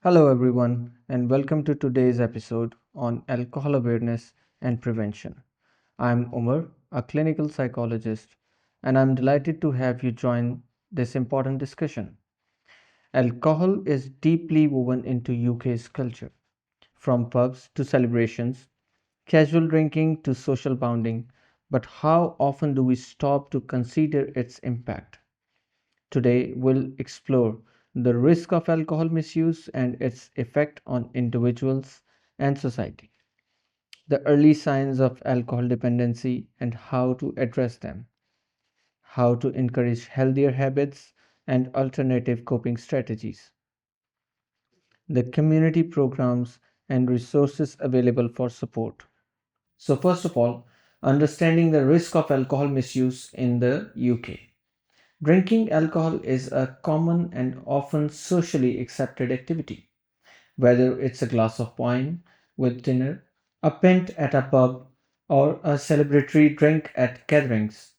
Hello, everyone, and welcome to today's episode on alcohol awareness and prevention. I'm Umar, a clinical psychologist, and I'm delighted to have you join this important discussion. Alcohol is deeply woven into UK's culture, from pubs to celebrations, casual drinking to social bonding. But how often do we stop to consider its impact? Today, we'll explore the risk of alcohol misuse and its effect on individuals and society, the early signs of alcohol dependency and how to address them, how to encourage healthier habits and alternative coping strategies, the community programs and resources available for support. So, first of all, understanding the risk of alcohol misuse in the UK. Drinking alcohol is a common and often socially accepted activity, whether it's a glass of wine with dinner, a pint at a pub, or a celebratory drink at gatherings.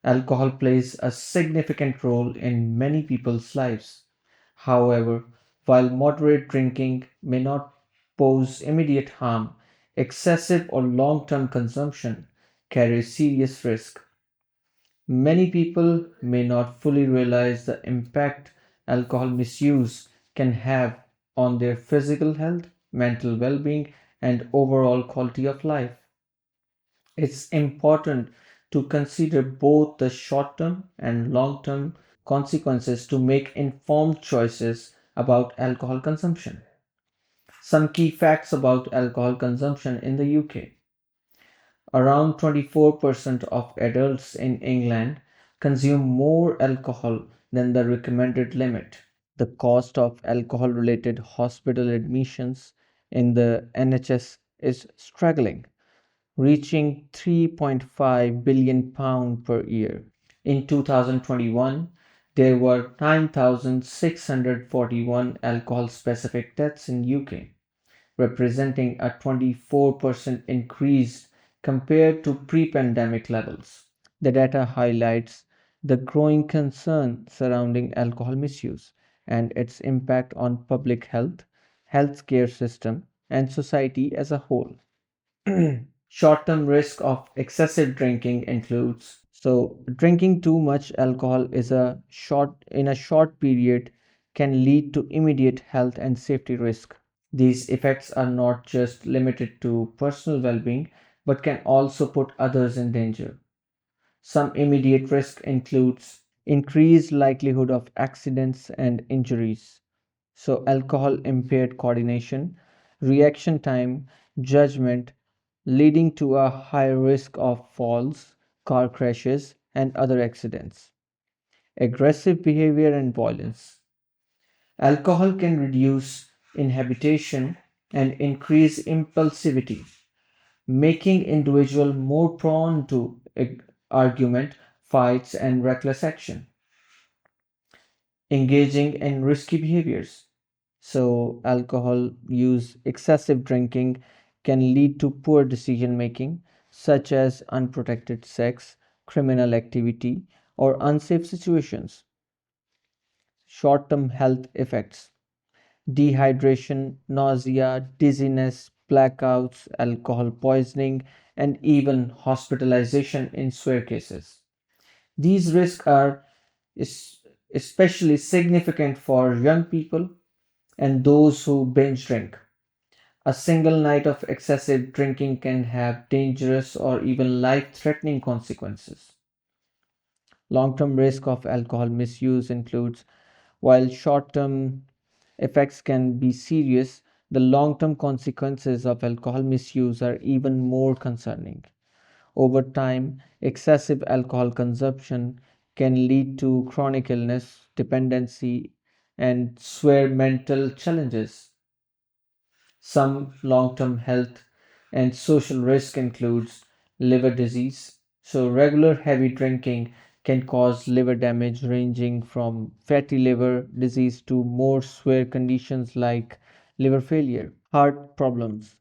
Alcohol plays a significant role in many people's lives. However, while moderate drinking may not pose immediate harm, excessive or long term consumption carries serious risk. Many people may not fully realize the impact alcohol misuse can have on their physical health, mental well being, and overall quality of life. It's important to consider both the short term and long term consequences to make informed choices about alcohol consumption. Some key facts about alcohol consumption in the UK. Around 24% of adults in England consume more alcohol than the recommended limit. The cost of alcohol related hospital admissions in the NHS is struggling, reaching £3.5 billion per year. In 2021, there were 9,641 alcohol specific deaths in UK, representing a 24% increase compared to pre pandemic levels. The data highlights the growing concern surrounding alcohol misuse and its impact on public health, healthcare system, and society as a whole. Short-term risk of excessive drinking includes drinking too much alcohol is a short period can lead to immediate health and safety risk. These effects are not just limited to personal well-being but can also put others in danger. Some immediate risk includes increased likelihood of accidents and injuries. So alcohol impaired coordination, reaction time, judgment, leading to a higher risk of falls, car crashes, and other accidents. Aggressive behavior and violence. Alcohol can reduce inhibition and increase impulsivity, making individual more prone to argument, fights, and reckless action. Engaging in risky behaviors. So, alcohol use, excessive drinking can lead to poor decision making, such as unprotected sex, criminal activity, or unsafe situations. Short term health effects: dehydration, nausea, dizziness, blackouts, alcohol poisoning, and even hospitalization in severe cases. These risks are es- especially significant for young people and those who binge drink. A single night of excessive drinking can have dangerous or even life threatening consequences. Long term risk of alcohol misuse includes, while short term effects can be serious, the long term consequences of alcohol misuse are even more concerning. Over time, excessive alcohol consumption can lead to chronic illness, dependency, and severe mental challenges. Some long-term health and social risk includes liver disease. So regular heavy drinking can cause liver damage ranging from fatty liver disease to more severe conditions like liver failure. Heart problems.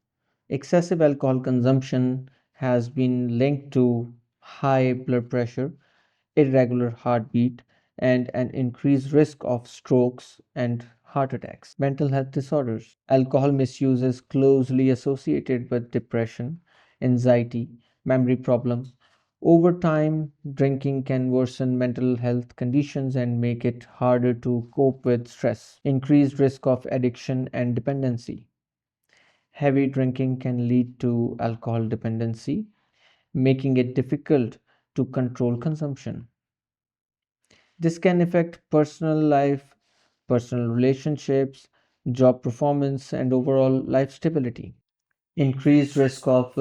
Excessive alcohol consumption has been linked to high blood pressure, irregular heartbeat, and an increased risk of strokes and heart attacks. Mental health disorders. Alcohol misuse is closely associated with depression, anxiety, memory problems. Over time, drinking can worsen mental health conditions and make it harder to cope with stress. Increased risk of addiction and dependency. Heavy drinking can lead to alcohol dependency, making it difficult to control consumption. This can affect personal life, personal relationships, job performance, and overall life stability. Increased risk of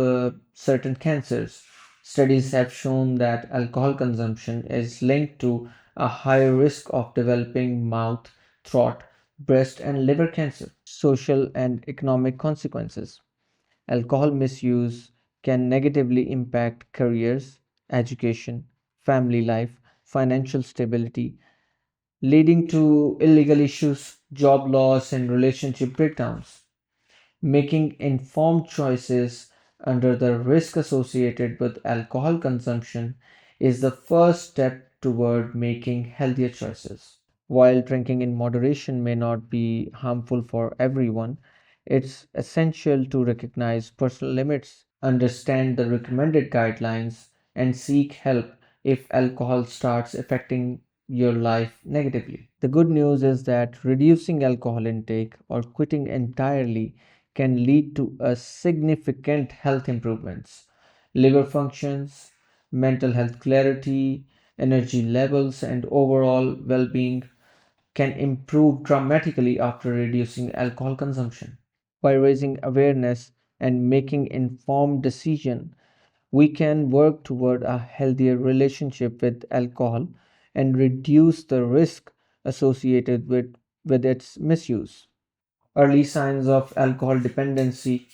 certain cancers. Studies have shown that alcohol consumption is linked to a higher risk of developing mouth, throat, breast, and liver cancer. Social and economic consequences. Alcohol misuse can negatively impact careers, education, family life, financial stability, leading to illegal issues, job loss, and relationship breakdowns. Making informed choices under the risk associated with alcohol consumption is the first step toward making healthier choices. While drinking in moderation may not be harmful for everyone, it's essential to recognize personal limits, understand the recommended guidelines, and seek help if alcohol starts affecting your life negatively. The good news is that reducing alcohol intake or quitting entirely can lead to a significant health improvements. Liver functions, mental health clarity, energy levels, and overall well being can improve dramatically after reducing alcohol consumption. By raising awareness and making informed decision, we can work toward a healthier relationship with alcohol and reduce the risk associated with its misuse. Early signs of alcohol dependency.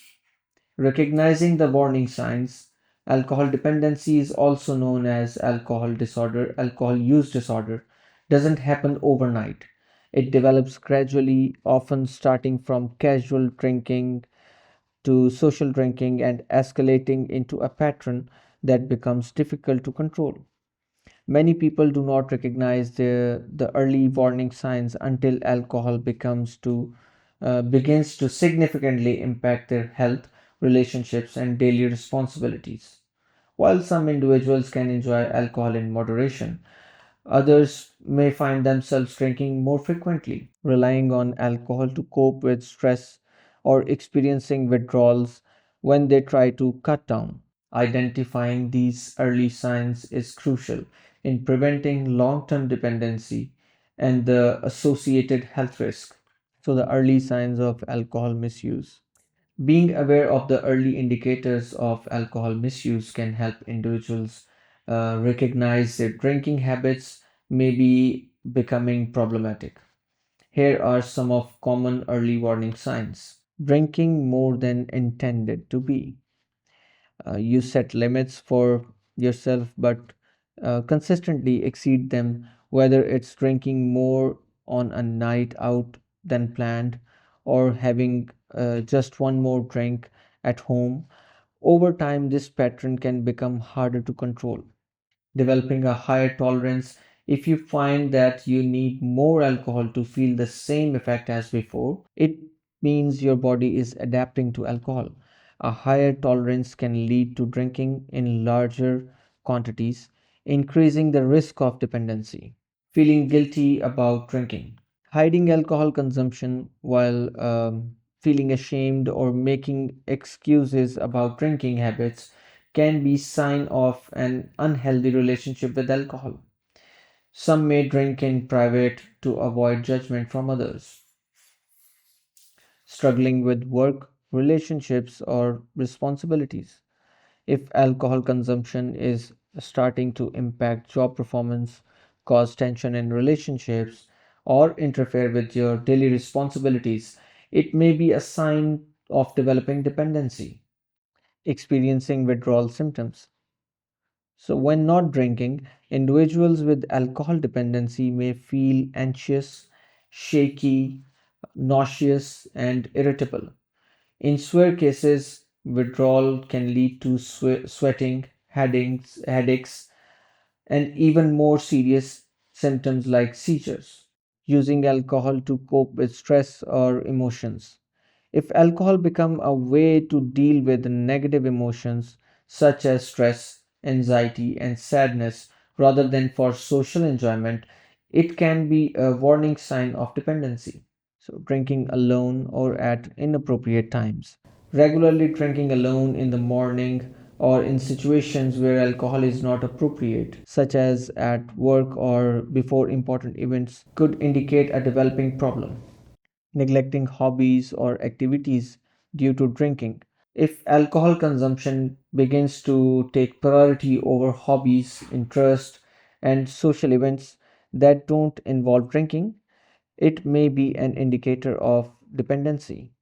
Recognizing the warning signs, alcohol dependency is also known as alcohol disorder, alcohol use disorder, doesn't happen overnight. It develops gradually, often starting from casual drinking to social drinking and escalating into a pattern that becomes difficult to control. Many people do not recognize the early warning signs until alcohol begins to significantly impact their health, relationships, and daily responsibilities. While some individuals can enjoy alcohol in moderation, others may find themselves drinking more frequently, relying on alcohol to cope with stress, or experiencing withdrawals when they try to cut down. Identifying these early signs is crucial in preventing long term dependency and the associated health risk. So, the early signs of alcohol misuse. Being aware of the early indicators of alcohol misuse can help individuals recognize their drinking habits may be becoming problematic. Here are some of common early warning signs. Drinking more than intended to be. You set limits for yourself but consistently exceed them, whether it's drinking more on a night out than planned or having just one more drink at home. Over time, this pattern can become harder to control. Developing a higher tolerance. If you find that you need more alcohol to feel the same effect as before, it means your body is adapting to alcohol. A higher tolerance can lead to drinking in larger quantities, increasing the risk of dependency. Feeling guilty about drinking. Hiding alcohol consumption while feeling ashamed or making excuses about drinking habits can be sign of an unhealthy relationship with alcohol. Some may drink in private to avoid judgment from others. Struggling with work, relationships, or responsibilities. If alcohol consumption is starting to impact job performance, cause tension in relationships, or interfere with your daily responsibilities, it may be a sign of developing dependency. Experiencing withdrawal symptoms. So, when not drinking, individuals with alcohol dependency may feel anxious, shaky, nauseous, and irritable. In severe cases, withdrawal can lead to sweating, headaches, and even more serious symptoms like seizures. using alcohol to cope with stress or emotions. If alcohol become a way to deal with negative emotions such as stress, anxiety, and sadness rather than for social enjoyment, it can be a warning sign of dependency. So, drinking alone or at inappropriate times. Regularly drinking alone in the morning or in situations where alcohol is not appropriate, such as at work or before important events, could indicate a developing problem. Neglecting hobbies or activities due to drinking. If alcohol consumption begins to take priority over hobbies, interests, and social events that don't involve drinking, it may be an indicator of dependency.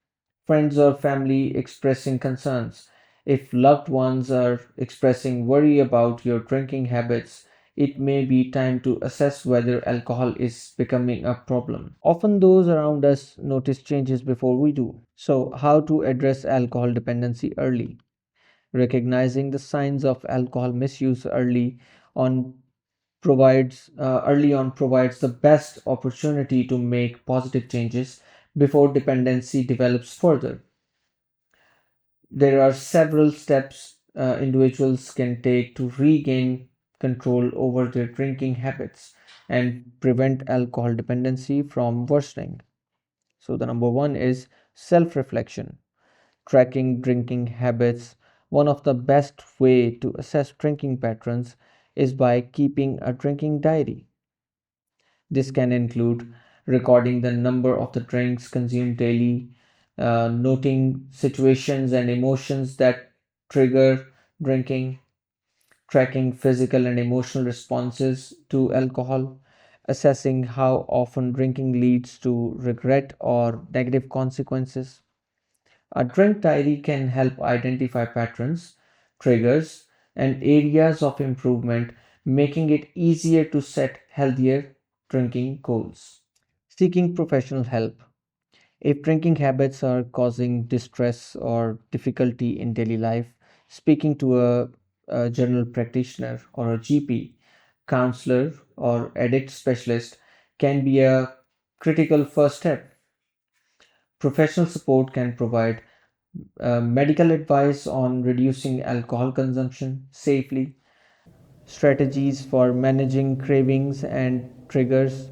Friends or family expressing concerns. If loved ones are expressing worry about your drinking habits, it may be time to assess whether alcohol is becoming a problem. Often, those around us notice changes before we do. So, how to address alcohol dependency early? Recognizing the signs of alcohol misuse on early on provides the best opportunity to make positive changes before dependency develops further. There are several steps individuals can take to regain control over their drinking habits and prevent alcohol dependency from worsening. So, the number one is self reflection, tracking drinking habits. One of the best way to assess drinking patterns is by keeping a drinking diary. This can include recording the number of the drinks consumed daily, noting situations and emotions that trigger drinking, tracking physical and emotional responses to alcohol, assessing how often drinking leads to regret or negative consequences. A drink diary can help identify patterns, triggers, and areas of improvement, making it easier to set healthier drinking goals. Seeking professional help. If drinking habits are causing distress or difficulty in daily life, speaking to a general practitioner or a GP, counselor, or addict specialist can be a critical first step. Professional support can provide medical advice on reducing alcohol consumption safely, strategies for managing cravings and triggers,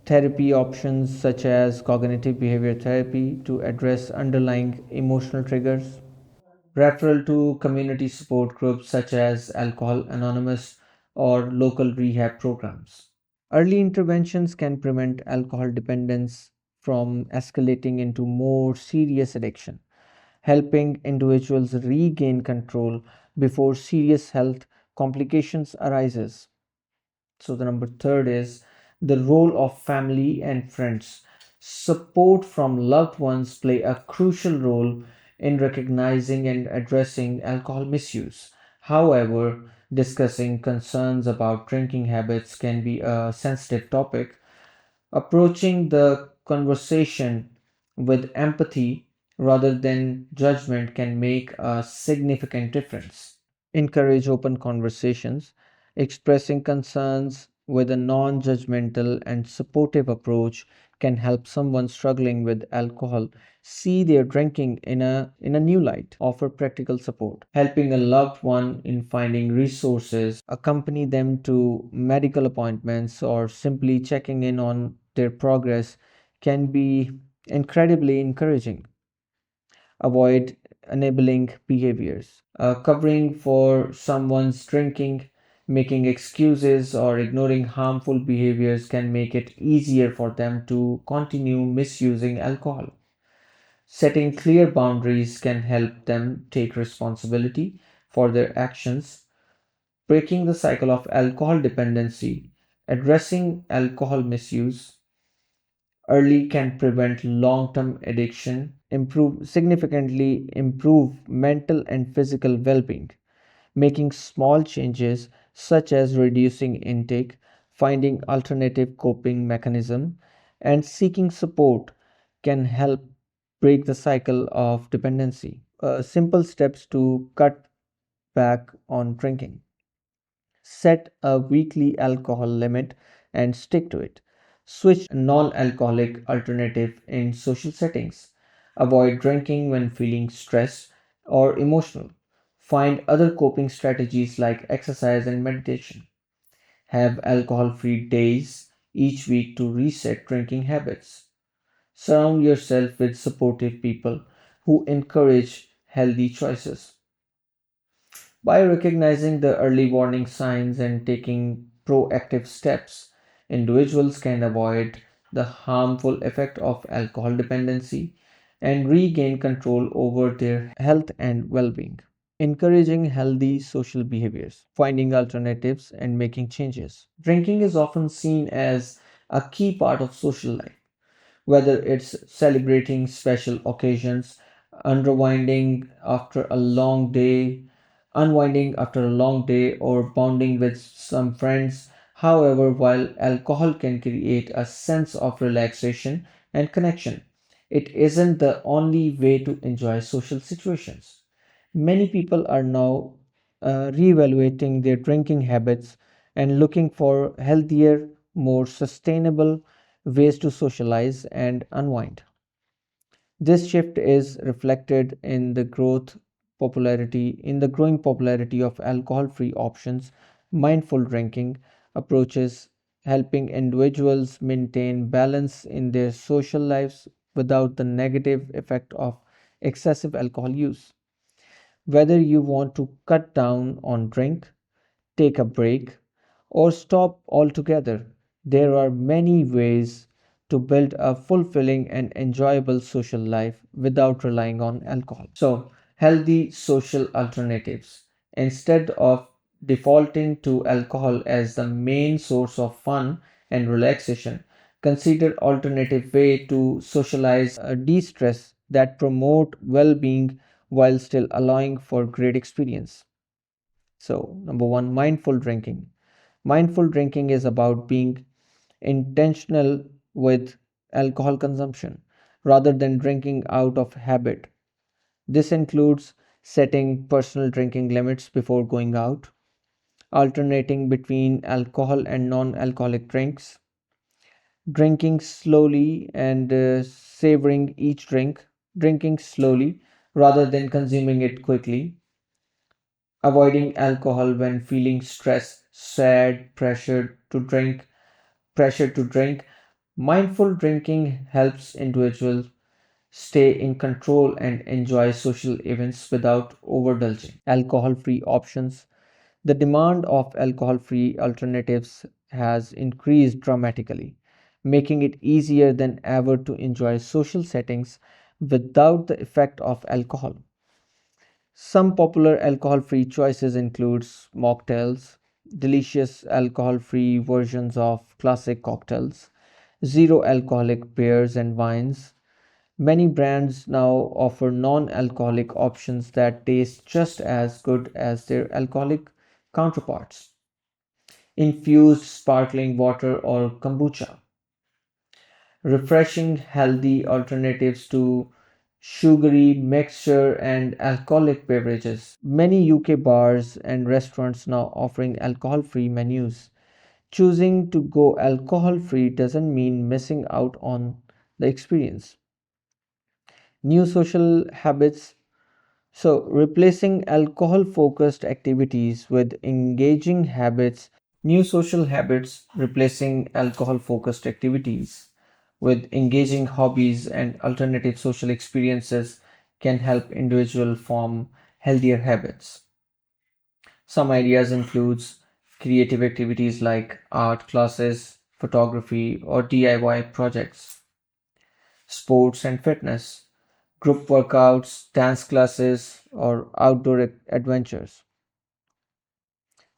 therapy options such as cognitive behavior therapy to address underlying emotional triggers, referral to community support groups such as Alcohol Anonymous or local rehab programs. Early interventions can prevent alcohol dependence from escalating into more serious addiction, helping individuals regain control before serious health complications arises. So the number third is the role of family and friends. Support from loved ones play a crucial role in recognizing and addressing alcohol misuse. However, discussing concerns about drinking habits can be a sensitive topic. Approaching the conversation with empathy rather than judgment can make a significant difference. Encourage open conversations, expressing concerns with a non judgmental and supportive approach can help someone struggling with alcohol see their drinking in a new light. Offer practical support, helping a loved one in finding resources, accompany them to medical appointments, or simply checking in on their progress can be incredibly encouraging. Avoid enabling behaviors. Covering for someone's drinking, making excuses, or ignoring harmful behaviors can make it easier for them to continue misusing alcohol. Setting clear boundaries can help them take responsibility for their actions, breaking the cycle of alcohol dependency. Addressing alcohol misuse early can prevent long-term addiction, improve mental and physical well-being. Making small changes such as reducing intake, finding alternative coping mechanism, and seeking support can help break the cycle of dependency. Simple steps to cut back on drinking. Set a weekly alcohol limit and stick to it. Switch to non-alcoholic alternative in social settings. Avoid drinking when feeling stressed or emotional. Find other coping strategies like exercise and meditation. Have alcohol-free days each week to reset drinking habits. Surround yourself with supportive people who encourage healthy choices. By recognizing the early warning signs and taking proactive steps, individuals can avoid the harmful effect of alcohol dependency and regain control over their health and well being. Encouraging healthy social behaviors, finding alternatives, and making changes. Drinking is often seen as a key part of social life, whether it's celebrating special occasions, unwinding after a long day, unwinding after a long day, or bonding with some friends. However, while alcohol can create a sense of relaxation and connection, it isn't the only way to enjoy social situations. Many people are now reevaluating their drinking habits and looking for healthier, more sustainable ways to socialize and unwind. This shift is reflected in the growing popularity of alcohol-free options, mindful drinking approaches, helping individuals maintain balance in their social lives without the negative effect of excessive alcohol use. Whether you want to cut down on drink, take a break, or stop altogether, there are many ways to build a fulfilling and enjoyable social life without relying on alcohol. So, healthy social alternatives. Instead of defaulting to alcohol as the main source of fun and relaxation, consider alternative way to socialize, de-stress that promote well-being while still allowing for great experience. So, number one, mindful drinking. Mindful drinking is about being intentional with alcohol consumption rather than drinking out of habit. This includes setting personal drinking limits before going out, alternating between alcohol and non alcoholic drinks, drinking slowly and savoring each drink, drinking slowly rather than consuming it quickly, avoiding alcohol when feeling stressed, sad, pressure to drink. Mindful drinking helps individuals stay in control and enjoy social events without overindulging. Alcohol free options. The demand of alcohol free alternatives has increased dramatically, making it easier than ever to enjoy social settings without the effect of alcohol. Some popular alcohol-free choices include mocktails, delicious alcohol-free versions of classic cocktails, zero alcoholic beers and wines. Many brands now offer non-alcoholic options that taste just as good as their alcoholic counterparts. Infused sparkling water or kombucha, refreshing healthy alternatives to sugary mixture and alcoholic beverages. Many UK bars and restaurants now offering alcohol-free menus. Choosing to go alcohol-free doesn't mean missing out on the experience. New social habits. So, replacing alcohol focused activities with engaging habits, new social habits, replacing alcohol focused activities with engaging hobbies and alternative social experiences can help individuals form healthier habits. Some ideas includes creative activities like art classes, photography, or DIY projects, sports and fitness, group workouts, dance classes, or outdoor adventures.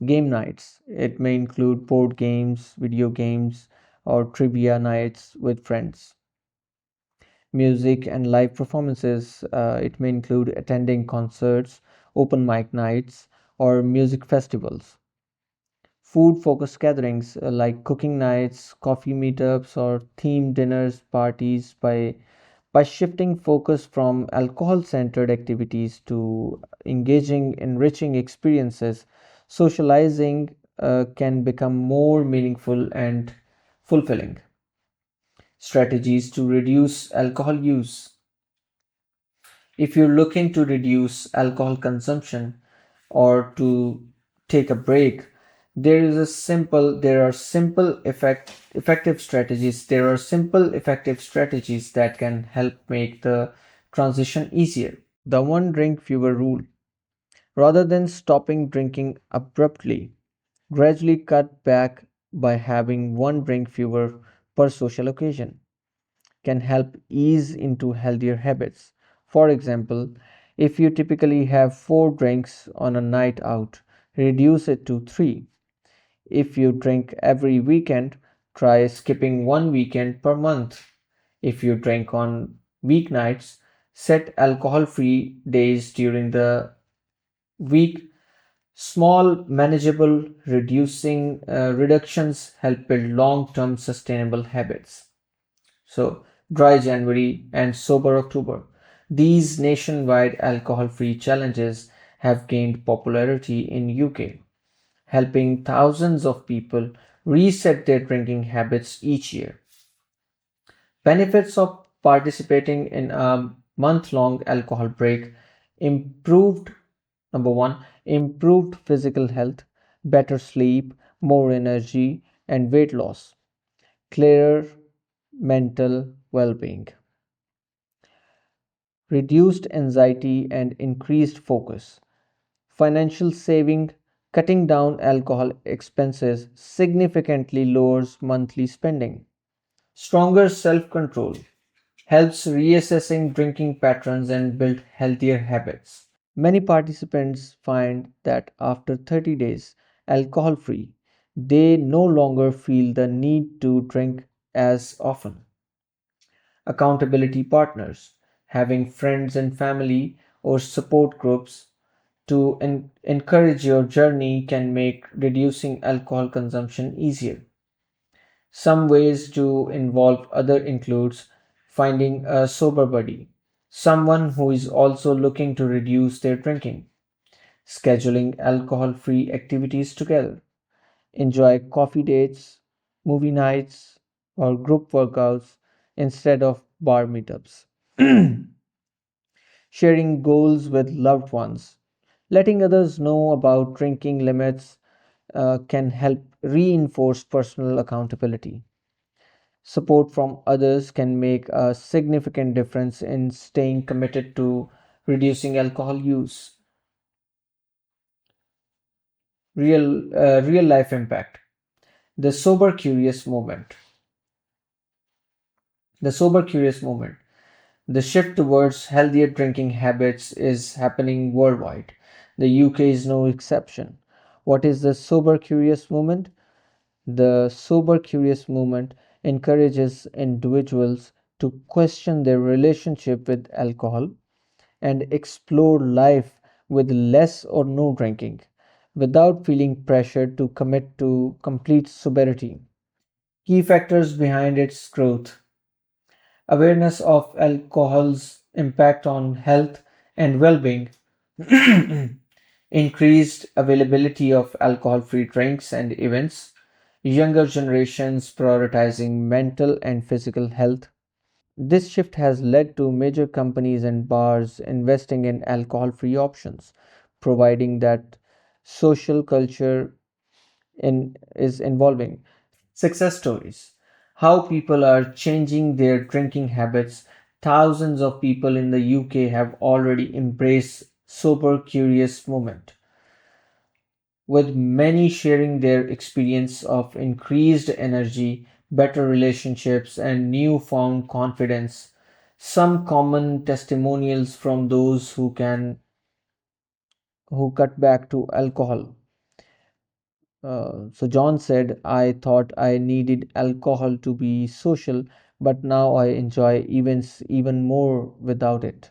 Game nights. It may include board games, video games, or trivia nights with friends. Music and live performances. It may include attending concerts, open mic nights, or music festivals. Food focused gatherings like cooking nights, coffee meetups, or themed dinners, parties. By shifting focus from alcohol centered activities to engaging, enriching experiences, socializing can become more meaningful and fulfilling. strategies to reduce alcohol use. If you're looking to reduce alcohol consumption or to take a break, there are simple effective strategies. There are simple effective strategies that can help make the transition easier. The one drink fewer rule. Rather than stopping drinking abruptly, gradually cut back by having one drink fewer per social occasion can help ease into healthier habits. For example, if you typically have 4 drinks on a night out, reduce it to 3. If you drink every weekend, try skipping one weekend per month. If you drink on weeknights, set alcohol free days during the week. Small, manageable, reductions help build long-term sustainable habits. So, Dry January and Sober October. These nationwide alcohol-free challenges have gained popularity in UK, helping thousands of people reset their drinking habits each year. Benefits of participating in a month-long alcohol break: improved number 1, improved physical health, better sleep, more energy, and weight loss, clearer mental well-being, reduced anxiety and increased focus, financial saving. Cutting down alcohol expenses significantly lowers monthly spending. Stronger self-control helps reassessing drinking patterns and build healthier habits. Many participants find that after 30 days alcohol free, they no longer feel the need to drink as often. Accountability partners, having friends and family or support groups to encourage your journey can make reducing alcohol consumption easier. Some ways to involve other includes finding a sober buddy, someone who is also looking to reduce their drinking, scheduling alcohol-free activities together, enjoy coffee dates, movie nights, or group workouts instead of bar meetups. Sharing goals with loved ones, letting others know about drinking limits can help reinforce personal accountability. Support from others can make a significant difference in staying committed to reducing alcohol use. Real life impact. The sober curious movement. The sober curious movement. The shift towards healthier drinking habits is happening worldwide. The UK is no exception. What is the sober curious movement? The sober curious movement encourages individuals to question their relationship with alcohol and explore life with less or no drinking without feeling pressured to commit to complete sobriety. Key factors behind its growth: awareness of alcohol's impact on health and well being, increased availability of alcohol free drinks and events, younger generations prioritizing mental and physical health. This shift has led to major companies and bars investing in alcohol free options, providing that social culture is involving. Success stories: how people are changing their drinking habits. Thousands of people in the UK have already embraced sober curious movement, with many sharing their experience of increased energy, better relationships, and newfound confidence. Some common testimonials from those who cut back to alcohol. So John said, "I thought I needed alcohol to be social, but now I enjoy events even more without it."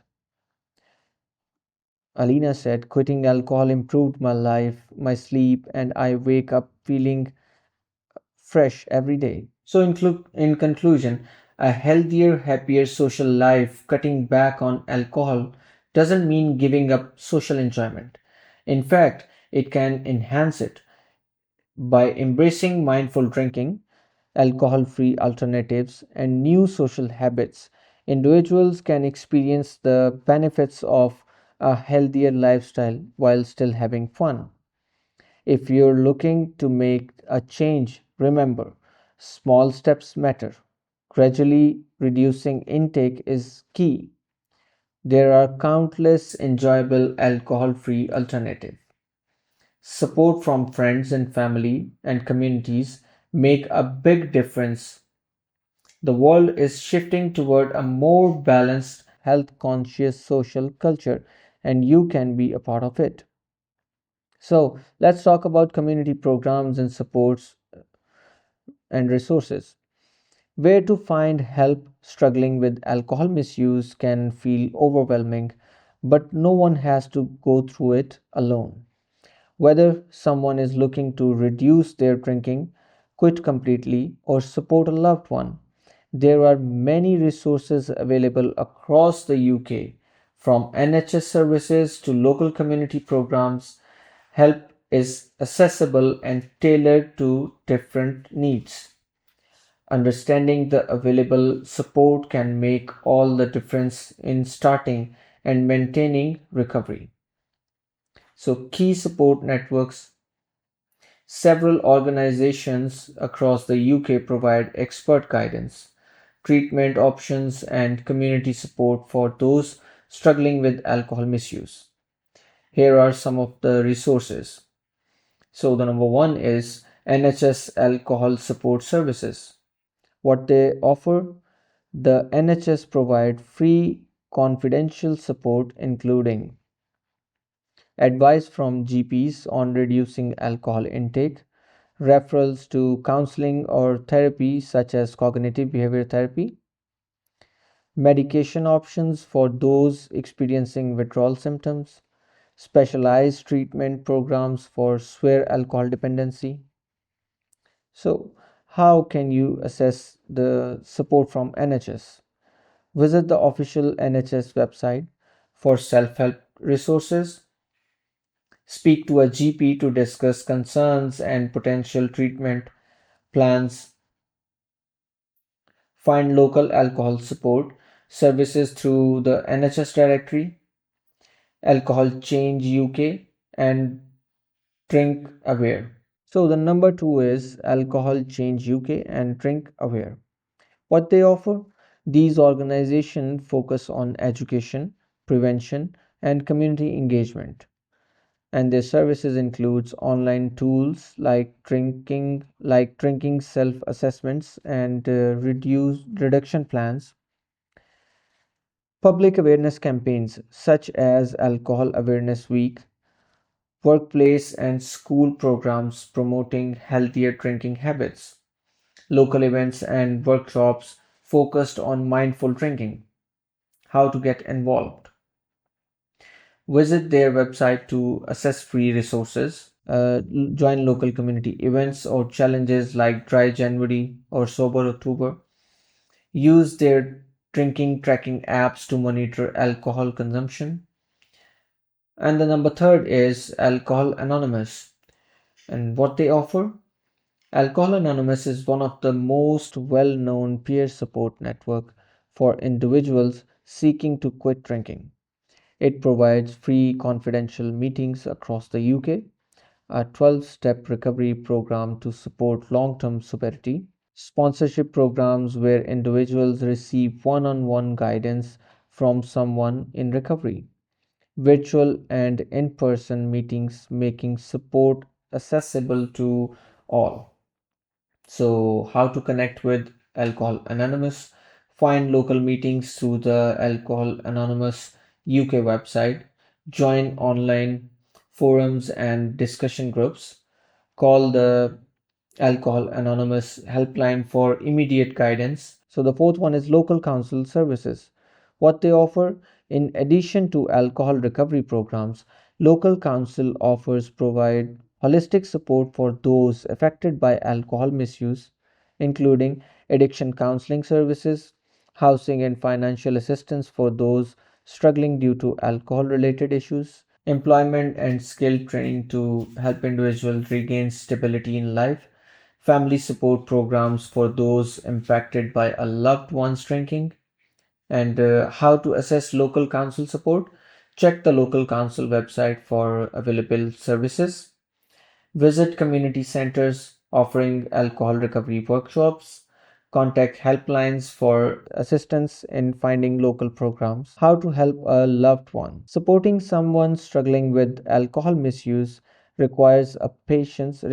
Alina said, "Quitting alcohol improved my life, my sleep, and I wake up feeling fresh every day." So, in conclusion, a healthier, happier social life, cutting back on alcohol, doesn't mean giving up social enjoyment. In fact, it can enhance it by embracing mindful drinking, alcohol free alternatives, and new social habits, individuals can experience the benefits of a healthier lifestyle while still having fun. If you're looking to make a change, remember small steps matter. Gradually reducing intake is key. There are countless enjoyable alcohol free alternatives. Support from friends and family and communities make a big difference. The world is shifting toward a more balanced, health conscious social culture, and you can be a part of it. So, let's talk about community programs and supports and resources. Where to find help struggling with alcohol misuse can feel overwhelming, but no one has to go through it alone. Whether someone is looking to reduce their drinking, quit completely, or support a loved one, there are many resources available across the UK, from NHS services to local community programs. Help is accessible and tailored to different needs. Understanding the available support can make all the difference in starting and maintaining recovery. So, key support networks. Several organizations across the UK provide expert guidance, treatment options, and community support for those struggling with alcohol misuse. Here are some of the resources. So, the number one is NHS Alcohol Support Services. What they offer: the NHS provide free confidential support including advice from GPs on reducing alcohol intake, referrals to counseling or therapy such as cognitive behavior therapy, medication options for those experiencing withdrawal symptoms, specialized treatment programs for severe alcohol dependency. So, how can you assess the support from NHS? Visit the official NHS website for self help resources. Speak to a GP to discuss concerns and potential treatment plans. Find local alcohol support services through the NHS directory, Alcohol Change UK, and Drinkaware. So, the number two is Alcohol Change UK and Drinkaware. What they offer? These organizations focus on education, prevention, and community engagement. And their services includes online tools like drinking self-assessments and reduction plans, public awareness campaigns such as Alcohol Awareness Week, workplace and school programs promoting healthier drinking habits, local events and workshops focused on mindful drinking. How to get involved? Visit their website to access free resources. Join local community events or challenges like Dry January or Sober October. Use their drinking tracking apps to monitor alcohol consumption. And the number third is Alcohol Anonymous. And what they offer? Alcohol Anonymous is one of the most well known peer support network for individuals seeking to quit drinking. It provides free confidential meetings across the UK, a 12-step recovery program to support long-term sobriety, sponsorship programs where individuals receive one-on-one guidance from someone in recovery, virtual and in-person meetings making support accessible to all. So, how to connect with Alcohol Anonymous? Find local meetings through the Alcohol Anonymous UK website, join online forums and discussion groups, call the Alcohol Anonymous helpline for immediate guidance. So, the fourth one is local council services. What they offer: in addition to alcohol recovery programs, local council offers provide holistic support for those affected by alcohol misuse, including addiction counseling services, housing and financial assistance for those struggling due to alcohol related issues, employment and skill training to help individuals regain stability in life, family support programs for those impacted by a loved one's drinking, and how to assess local council support. Check the local council website for available services. Visit community centers offering alcohol recovery workshops. Contact helplines for assistance in finding local programs. How to help a loved one. Supporting someone struggling with alcohol misuse requires patience,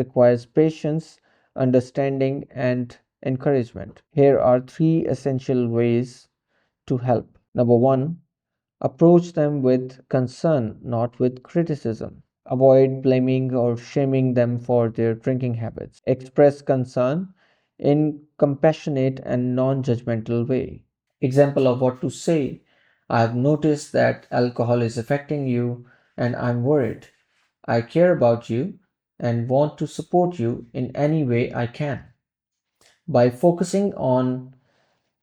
understanding, and encouragement. Here are three essential ways to help. Number one, approach them with concern, not with criticism. Avoid blaming or shaming them for their drinking habits. Express concern in compassionate and non-judgmental way. Example of what to say. I have noticed that alcohol is affecting you and I'm worried. I care about you and want to support you in any way I can. By focusing on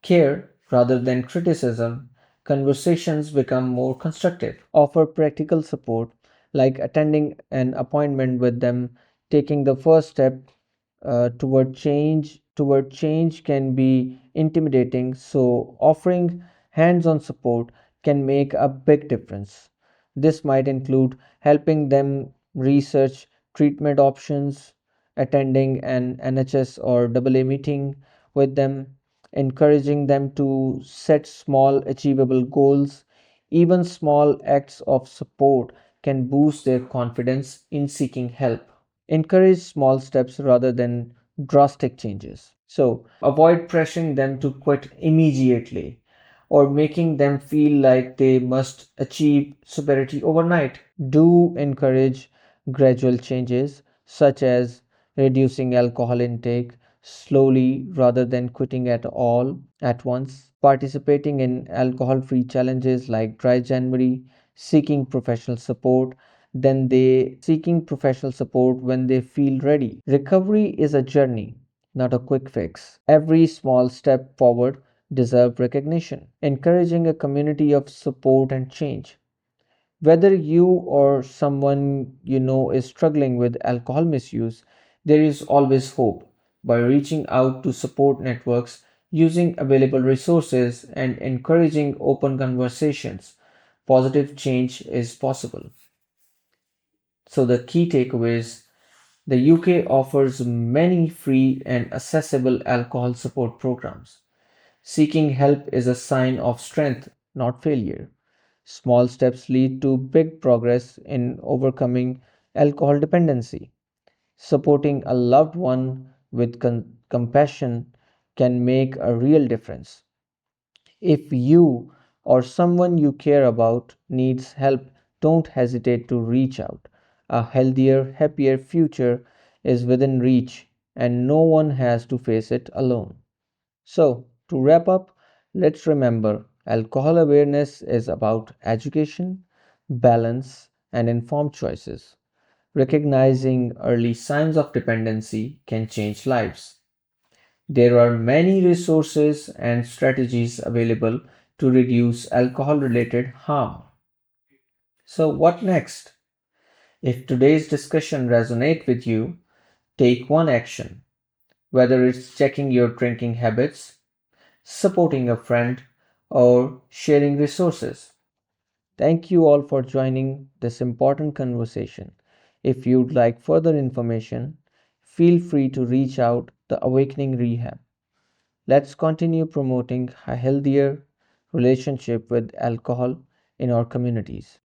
care rather than criticism, conversations become more constructive. Offer practical support like attending an appointment with them, taking the first step toward change can be intimidating, so offering hands-on support can make a big difference. This might include helping them research treatment options, attending an NHS or AA meeting with them, encouraging them to set small achievable goals. Even small acts of support can boost their confidence in seeking help. Encourage small steps rather than drastic changes. So, avoid pressuring them to quit immediately or making them feel like they must achieve sobriety overnight. Do encourage gradual changes, such as reducing alcohol intake slowly rather than quitting at all at once, participating in alcohol free challenges like Dry January, seeking professional support when they feel ready. Recovery is a journey, not a quick fix. Every small step forward deserves recognition. Encouraging a community of support and change. Whether you or someone you know is struggling with alcohol misuse, there is always hope. By reaching out to support networks, using available resources, and encouraging open conversations, positive change is possible. So, the key takeaways: the UK offers many free and accessible alcohol support programs. Seeking help is a sign of strength, not failure. Small steps lead to big progress in overcoming alcohol dependency. Supporting a loved one with compassion can make a real difference. If you or someone you care about needs help, don't hesitate to reach out. A healthier, happier future is within reach, and no one has to face it alone. So, to wrap up, let's remember alcohol awareness is about education, balance, and informed choices. Recognizing early signs of dependency can change lives. There are many resources and strategies available to reduce alcohol related harm. So, what next? If today's discussion resonates with you, take one action, whether it's checking your drinking habits, supporting a friend, or sharing resources. Thank you all for joining this important conversation. If you'd like further information, feel free to reach out the Awakening Rehab. Let's continue promoting a healthier relationship with alcohol in our communities.